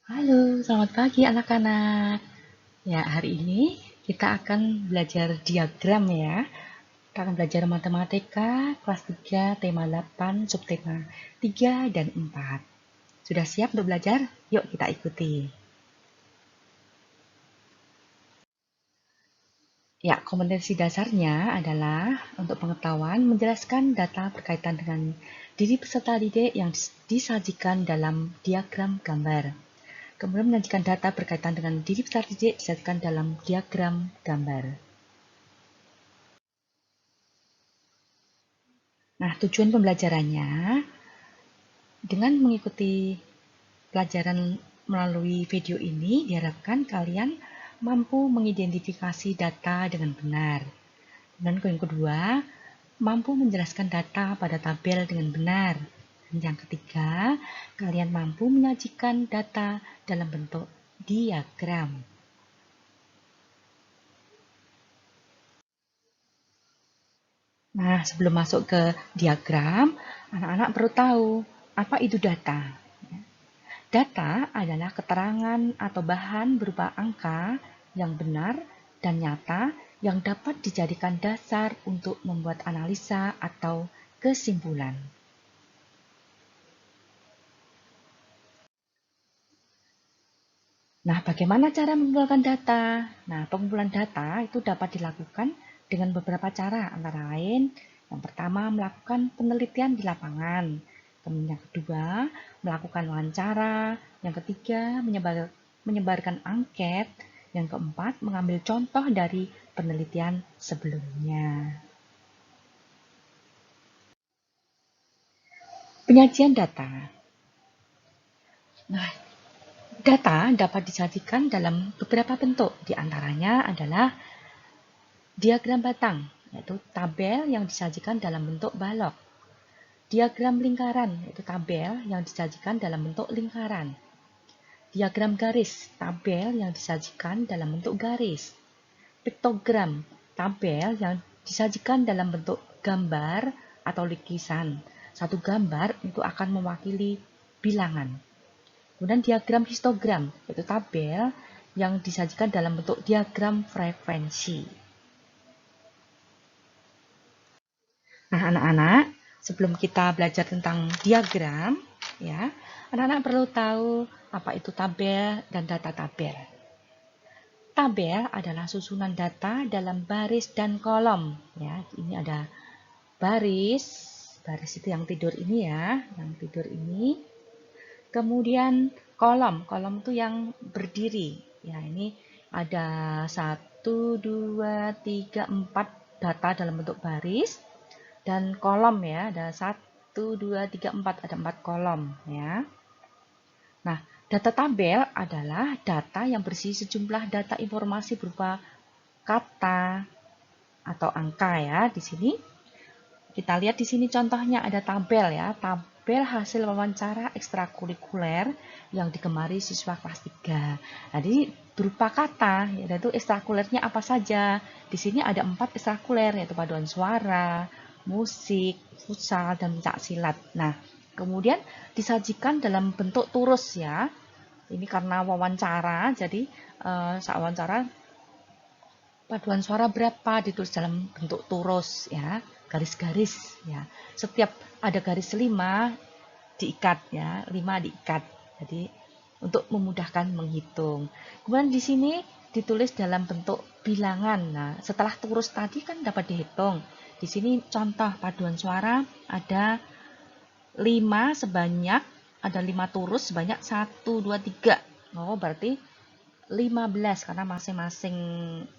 Halo, selamat pagi anak-anak. Ya, hari ini kita akan belajar diagram ya. Kita akan belajar matematika kelas 3, tema 8, subtema 3 dan 4. Sudah siap untuk belajar? Yuk kita ikuti. Ya, kompetensi dasarnya adalah untuk pengetahuan menjelaskan data berkaitan dengan diri peserta didik yang disajikan dalam diagram gambar. Kemudian menyajikan data berkaitan dengan diri peserta didik disajikan dalam diagram gambar. Nah, tujuan pembelajarannya dengan mengikuti pelajaran melalui video ini diharapkan kalian mampu mengidentifikasi data dengan benar. Dan yang kedua, mampu menjelaskan data pada tabel dengan benar. Dan yang ketiga, kalian mampu menyajikan data dalam bentuk diagram. Nah, sebelum masuk ke diagram, anak-anak perlu tahu apa itu data. Data adalah keterangan atau bahan berupa angka yang benar dan nyata yang dapat dijadikan dasar untuk membuat analisa atau kesimpulan. Nah, bagaimana cara mengumpulkan data? Nah, pengumpulan data itu dapat dilakukan dengan beberapa cara, antara lain yang pertama melakukan penelitian di lapangan, kemudian yang kedua melakukan wawancara, yang ketiga menyebarkan angket, yang keempat mengambil contoh dari penelitian sebelumnya. Penyajian data. Nah, data dapat disajikan dalam beberapa bentuk, di antaranya adalah diagram batang, yaitu tabel yang disajikan dalam bentuk balok. Diagram lingkaran, yaitu tabel yang disajikan dalam bentuk lingkaran. Diagram garis, tabel yang disajikan dalam bentuk garis. Piktogram, tabel yang disajikan dalam bentuk gambar atau lukisan. Satu gambar itu akan mewakili bilangan. Kemudian diagram histogram, yaitu tabel yang disajikan dalam bentuk diagram frekuensi. Nah, anak-anak, sebelum kita belajar tentang diagram, ya, anak-anak perlu tahu apa itu tabel dan data tabel. Tabel adalah susunan data dalam baris dan kolom. Ya, ini ada baris, baris itu yang tidur ini ya, yang tidur ini. Kemudian kolom, kolom itu yang berdiri. Ya, ini ada 1, 2, 3, 4 data dalam bentuk baris. Dan kolom ya, ada 1, 2, 3, 4, ada 4 kolom ya. Nah, data tabel adalah data yang berisi sejumlah data informasi berupa kata atau angka ya. Di sini kita lihat di sini contohnya ada tabel ya, tabel hasil wawancara ekstrakurikuler yang digemari siswa kelas 3. Jadi berupa kata, yaitu ekstrakurikulernya apa saja. Di sini ada 4 ekstrakurikuler, yaitu paduan suara, musik, futsal, dan pencak silat. Nah, kemudian disajikan dalam bentuk turus ya. Ini karena wawancara, jadi saat wawancara paduan suara berapa ditulis dalam bentuk turus ya, garis-garis ya. Setiap ada garis 5 diikat ya, 5 diikat. Jadi untuk memudahkan menghitung. Kemudian di sini ditulis dalam bentuk bilangan. Nah, setelah turus tadi kan dapat dihitung. Di sini contoh paduan suara ada 5 sebanyak, ada 5 turus sebanyak 1, 2, 3. Oh, berarti 15 karena masing-masing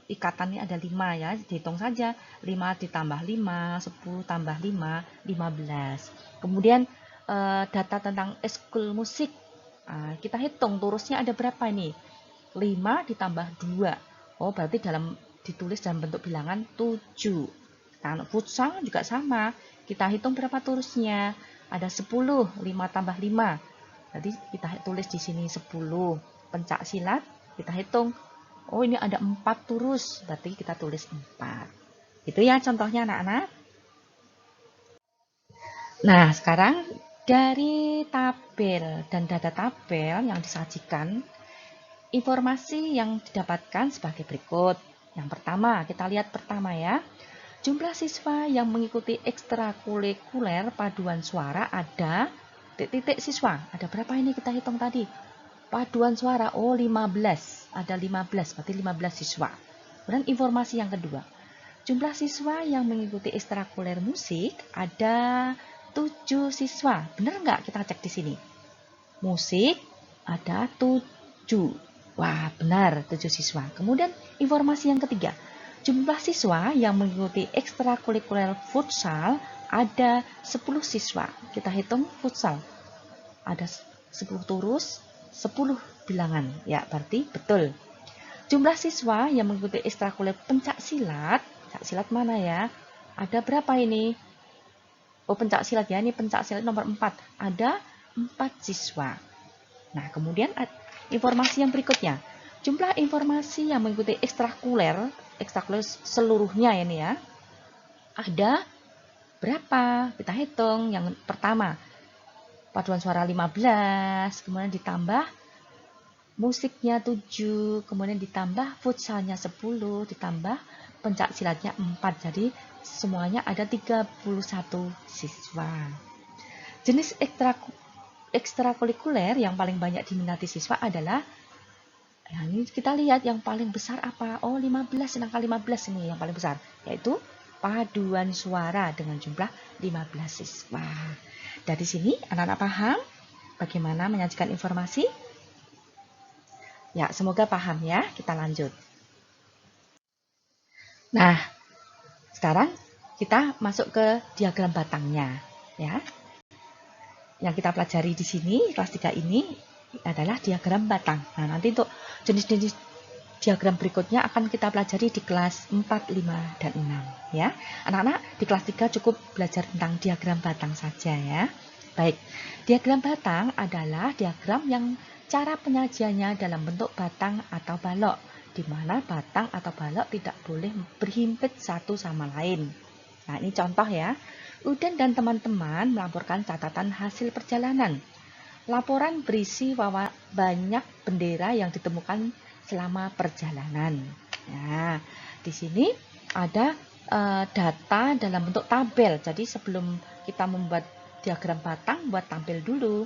ikatannya ada 5 ya. Dihitung saja 5 ditambah 5, 10 tambah 5, 15. Kemudian data tentang eskul musik. Kita hitung turusnya ada berapa ini? 5 ditambah 2. Oh, berarti ditulis dalam bentuk bilangan 7. Nah, futsal juga sama. Kita hitung berapa turusnya? Ada 10, 5 tambah 5. Jadi kita tulis di sini 10. Pencak silat kita hitung. Oh, ini ada 4 turus. Berarti kita tulis 4. Itu ya contohnya anak-anak. Nah, sekarang Dari tabel dan data tabel yang disajikan, informasi yang didapatkan sebagai berikut. Yang pertama, kita lihat pertama ya. Jumlah siswa yang mengikuti ekstrakurikuler paduan suara ada titik siswa. Ada berapa ini kita hitung tadi? Paduan suara, oh 15. Ada 15, berarti 15 siswa. Kemudian informasi yang kedua. Jumlah siswa yang mengikuti ekstrakurikuler musik ada 7 siswa. Benar nggak kita cek di sini? Musik ada 7. Wah, benar 7 siswa. Kemudian informasi yang ketiga. Jumlah siswa yang mengikuti ekstrakurikuler futsal ada 10 siswa. Kita hitung futsal. Ada 10 turus, 10 bilangan. Ya, berarti betul. Jumlah siswa yang mengikuti ekstrakurikuler pencak silat mana ya? Ada berapa ini? Oh, pencak silat ya, ini pencak silat nomor 4. Ada 4 siswa. Nah, kemudian informasi yang berikutnya. Jumlah informasi yang mengikuti ekstrakurikuler seluruhnya ini ya. Ada berapa? Kita hitung. Yang pertama, paduan suara 15, kemudian ditambah musiknya 7, kemudian ditambah futsalnya 10, ditambah pencak silatnya 4. Jadi semuanya ada 31 siswa. Jenis ekstrakurikuler yang paling banyak diminati siswa adalah, nah ini kita lihat yang paling besar apa? Oh 15, angka 15 ini yang paling besar, yaitu paduan suara dengan jumlah 15 siswa. Dari sini anak-anak paham bagaimana menyajikan informasi? Ya, semoga paham ya. Kita lanjut. Nah, sekarang kita masuk ke diagram batangnya, ya. Yang kita pelajari di sini, kelas 3 ini adalah diagram batang. Nah, nanti untuk jenis-jenis diagram berikutnya akan kita pelajari di kelas 4, 5, dan 6. Ya. Anak-anak di kelas 3 cukup belajar tentang diagram batang saja ya. Baik, diagram batang adalah diagram yang cara penyajiannya dalam bentuk batang atau balok, di mana batang atau balok tidak boleh berhimpit satu sama lain. Nah, ini contoh ya. Uden dan teman-teman melaporkan catatan hasil perjalanan. Laporan berisi bahwa banyak bendera yang ditemukan selama perjalanan. Nah, di sini ada data dalam bentuk tabel. Jadi sebelum kita membuat diagram batang, buat tampil dulu.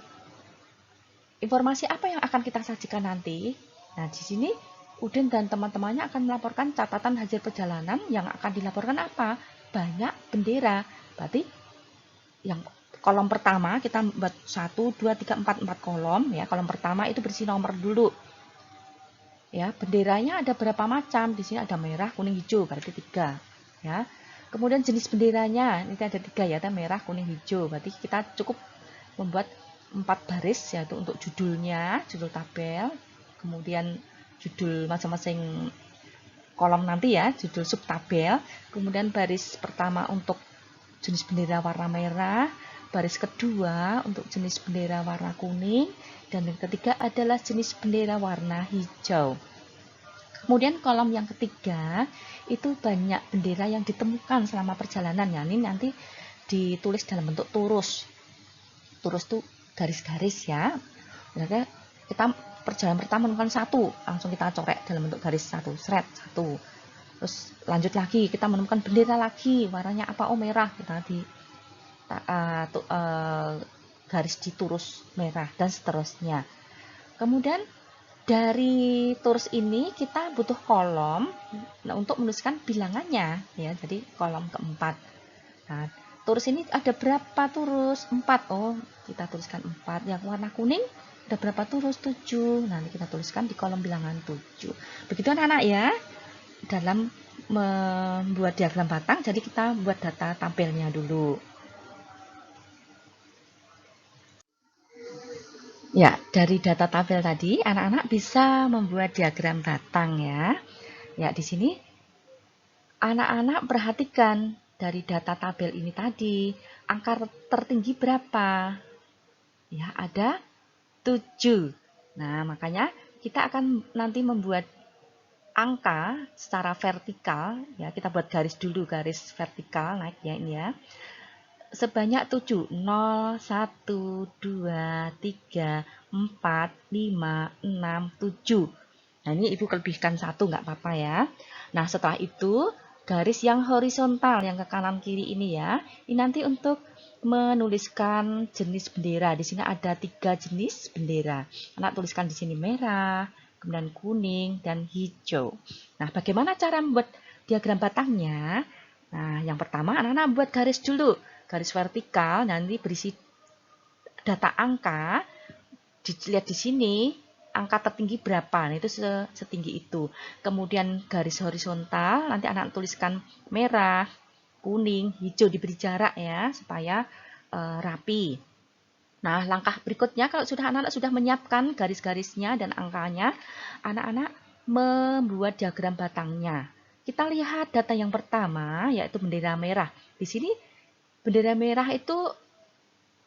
Informasi apa yang akan kita sajikan nanti? Nah, di sini Udin dan teman-temannya akan melaporkan catatan hasil perjalanan. Yang akan dilaporkan apa? Banyak bendera. Berarti yang kolom pertama kita buat 1, 2, 3, 4 kolom ya. Kolom pertama itu berisi nomor dulu. Ya, benderanya ada berapa macam? Di sini ada merah, kuning, hijau, berarti 3 ya. Kemudian jenis benderanya ini ada 3 ya, ada merah, kuning, hijau. Berarti kita cukup membuat 4 baris, yaitu untuk judulnya, judul tabel, kemudian judul masing-masing kolom nanti ya, judul subtabel, kemudian baris pertama untuk jenis bendera warna merah, baris kedua untuk jenis bendera warna kuning, dan yang ketiga adalah jenis bendera warna hijau. Kemudian kolom yang ketiga itu banyak bendera yang ditemukan selama perjalanan ya, ini nanti ditulis dalam bentuk turus. Turus itu garis-garis ya. Berarti kita perjalanan pertama menemukan 1, langsung kita coret dalam bentuk garis 1, seret 1. Terus lanjut lagi, kita menemukan bendera lagi, warnanya apa? Oh merah, kita di garis di turus merah dan seterusnya. Kemudian dari turus ini kita butuh kolom untuk menuliskan bilangannya ya. Jadi kolom keempat. Nah, turus ini ada berapa turus? 4. Oh, kita tuliskan 4. Yang warna kuning ada berapa turus? 7. Nanti kita tuliskan di kolom bilangan 7. Begitu anak-anak ya. Dalam membuat diagram batang, jadi kita buat data tampilnya dulu. Ya, dari data tabel tadi, anak-anak bisa membuat diagram batang ya. Ya, di sini anak-anak perhatikan dari data tabel ini tadi, angka tertinggi berapa? Ya, ada 7. Nah, makanya kita akan nanti membuat angka secara vertikal, ya kita buat garis dulu, garis vertikal naik ya ini ya. sebanyak 7. 0, 1, 2, 3, 4, 5, 6, 7. Nah, ini Ibu lebihkan 1, nggak apa-apa ya. Nah, setelah itu, garis yang horizontal, yang ke kanan kiri ini ya. Ini nanti untuk menuliskan jenis bendera. Di sini ada 3 jenis bendera. Anak tuliskan di sini merah, kemudian kuning, dan hijau. Nah, bagaimana cara membuat diagram batangnya? Nah, yang pertama anak-anak buat garis dulu. Garis vertikal, nanti berisi data angka. Dilihat di sini, angka tertinggi berapa. Nah, itu setinggi itu. Kemudian garis horizontal, nanti anak tuliskan merah, kuning, hijau, diberi jarak ya, supaya rapi. Nah, langkah berikutnya kalau anak-anak sudah menyiapkan garis-garisnya dan angkanya, anak-anak membuat diagram batangnya. Kita lihat data yang pertama, yaitu bendera merah. Di sini bendera merah itu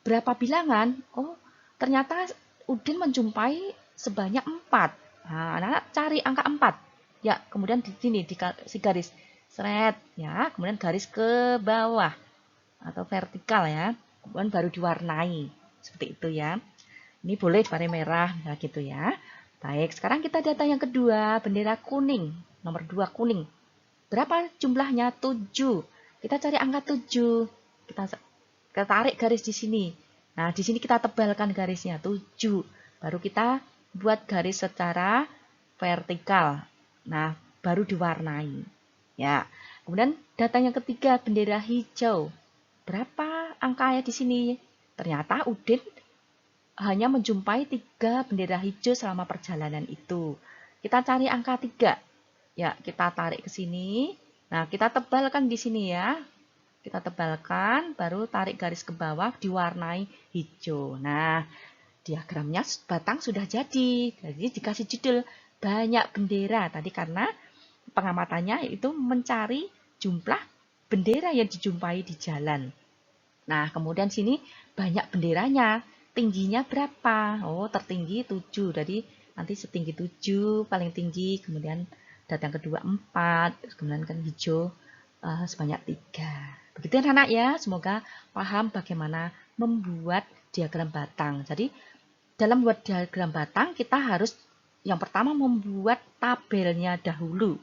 berapa bilangan? Oh, ternyata Udin menjumpai sebanyak 4. Nah, anak-anak cari angka 4. Ya, kemudian di sini dikasih garis seret ya, kemudian garis ke bawah atau vertikal ya. Kemudian baru diwarnai. Seperti itu ya. Ini boleh warna merah misalnya gitu ya. Baik, sekarang kita data yang kedua, bendera kuning. Nomor 2 kuning. Berapa jumlahnya? 7. Kita cari angka 7. Kita tarik garis di sini. Nah, di sini kita tebalkan garisnya 7. Baru kita buat garis secara vertikal. Nah, baru diwarnai. Ya. Kemudian data yang ketiga, bendera hijau. Berapa angkanya di sini? Ternyata Udin hanya menjumpai 3 bendera hijau selama perjalanan itu. Kita cari angka 3. Ya, kita tarik ke sini. Nah, kita tebalkan di sini ya. Kita tebalkan, baru tarik garis ke bawah, diwarnai hijau. Nah, diagramnya batang sudah jadi. Jadi dikasih judul banyak bendera. Tadi karena pengamatannya itu mencari jumlah bendera yang dijumpai di jalan. Nah, kemudian sini banyak benderanya. Tingginya berapa? Oh, tertinggi 7. Jadi nanti setinggi 7, paling tinggi. Kemudian data yang kedua 4. Kemudian kan hijau sebanyak 3. Begitu ya anak ya, semoga paham bagaimana membuat diagram batang. Jadi dalam membuat diagram batang kita harus yang pertama membuat tabelnya dahulu.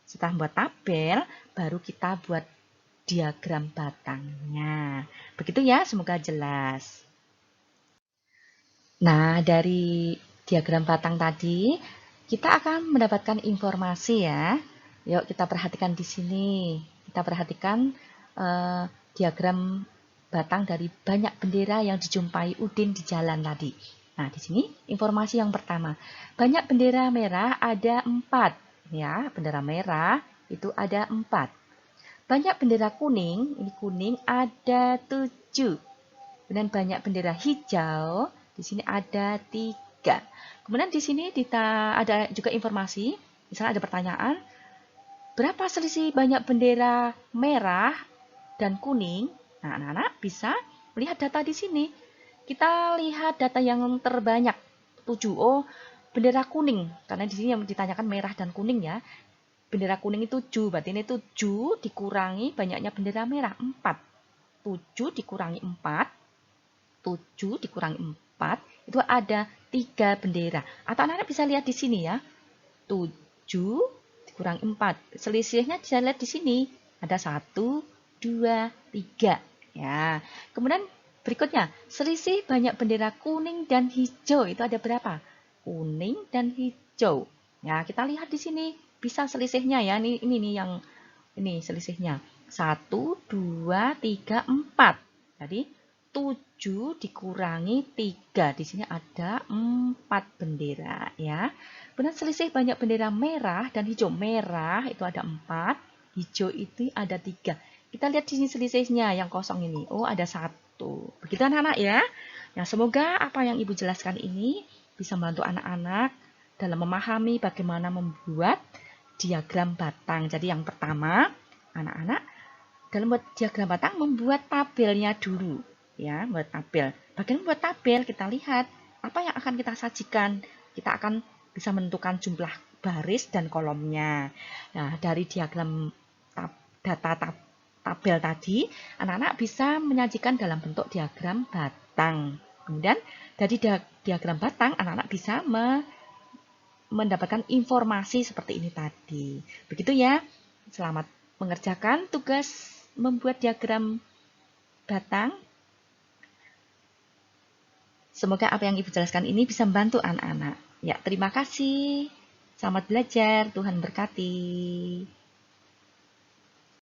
Setelah membuat tabel, baru kita buat diagram batangnya. Begitu ya, semoga jelas. Nah, dari diagram batang tadi, kita akan mendapatkan informasi ya. Yuk kita perhatikan di sini. Kita perhatikan diagram batang dari banyak bendera yang dijumpai Udin di jalan tadi. Nah, di sini informasi yang pertama. Banyak bendera merah ada 4. Ya, bendera merah itu ada 4. Banyak bendera kuning, ini kuning ada 7. Kemudian banyak bendera hijau, di sini ada 3. Kemudian di sini ada juga informasi, misalnya ada pertanyaan, berapa selisih banyak bendera merah dan kuning? Nah, anak-anak bisa melihat data di sini. Kita lihat data yang terbanyak, 7. Oh, bendera kuning, karena di sini yang ditanyakan merah dan kuning ya. Bendera kuning itu 7, berarti ini 7 dikurangi banyaknya bendera merah, 4. 7 dikurangi 4, 7 dikurangi 4, itu ada 3 bendera. Atau anak-anak bisa lihat di sini ya, 7 dikurangi 4. Selisihnya bisa lihat di sini, ada 1, 2, 3. Ya. Kemudian berikutnya, selisih banyak bendera kuning dan hijau, itu ada berapa? Kuning dan hijau. Ya, kita lihat di sini. Bisa selisihnya ya, ini nih yang ini selisihnya 1, 2, 3, 4. Jadi 7 dikurangi 3, di sini ada 4 bendera ya. Kemudian selisih banyak bendera merah dan hijau. Merah itu ada 4, hijau itu ada 3. Kita lihat di sini selisihnya yang kosong ini. Oh, ada 1. Begitu anak-anak ya. Nah, semoga apa yang Ibu jelaskan ini bisa membantu anak-anak dalam memahami bagaimana membuat diagram batang. Jadi yang pertama, anak-anak dalam membuat diagram batang membuat tabelnya dulu. Ya, membuat tabel. Bagaimana membuat tabel? Kita lihat apa yang akan kita sajikan. Kita akan bisa menentukan jumlah baris dan kolomnya. Nah, dari diagram data tabel tadi, anak-anak bisa menyajikan dalam bentuk diagram batang. Kemudian dari diagram batang, anak-anak bisa mendapatkan informasi seperti ini tadi. Begitu ya. Selamat mengerjakan tugas membuat diagram batang. Semoga apa yang Ibu jelaskan ini bisa membantu anak-anak. Ya, terima kasih. Selamat belajar. Tuhan berkati.